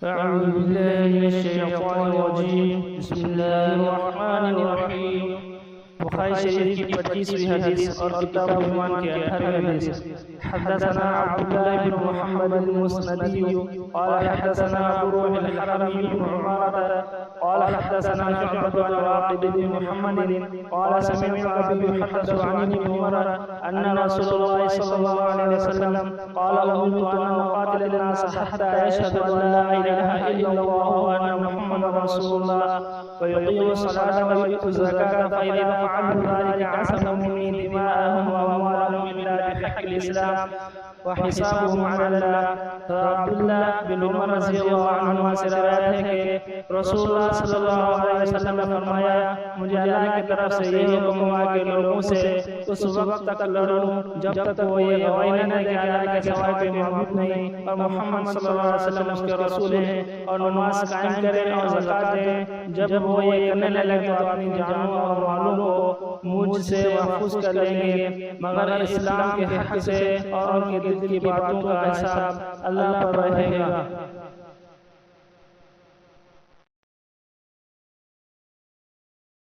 أعوذ بالله من الشيطان الرجيم بسم الله الرحمن الرحيم बुखारी शरीफ की 25वीं हदीस और किताब ईमान की 18वीं हदीस। हदसना अब्दुल्लाह बिन मुहम्मद al-मुस्नदी قال حدثنا أبو روح الحرمي بن عمارة قال حدثنا شعبة عن واقد بن محمد قال سمعت أبي يحدث عن ابن عمر أن رسول الله صلى الله عليه وسلم قال أمرت أن أقاتل الناس حتى يشهدوا أن لا إله إلا الله وأن محمدا رسول الله ويقيموا الصلاة ويؤتوا الزكاة فإذا فعلوا ذلك عصموا مني دماءهم وأموالهم إلا بحق الإسلام وحسابهم على الله। अब्दुल्लाह बिन उमर रज़ियल्लाहु अन्हुमा से रिवायत है कि रसूलुल्लाह सल्लल्लाहु अलैहि वसल्लम ने फरमाया, मुझे अल्लाह की तरफ से यही हुक्म हुआ कि लोगों से उस वक्त तक लड़ूं जब तक वो ये गवाही न दे कि अल्लाह के सिवा कोई माबूद नहीं और मोहम्मद सल्लल्लाहु अलैहि वसल्लम उसके रसूल हैं, और नमाज कायम करें और ज़कात दें। जब वो ये करने लगे तो अपनी जानों और मालों को मुझसे महफूज कर लेंगे, मगर इस्लाम के हक से और उनके दिल की बातों का हिसाब अल्लाह पर रहेगा।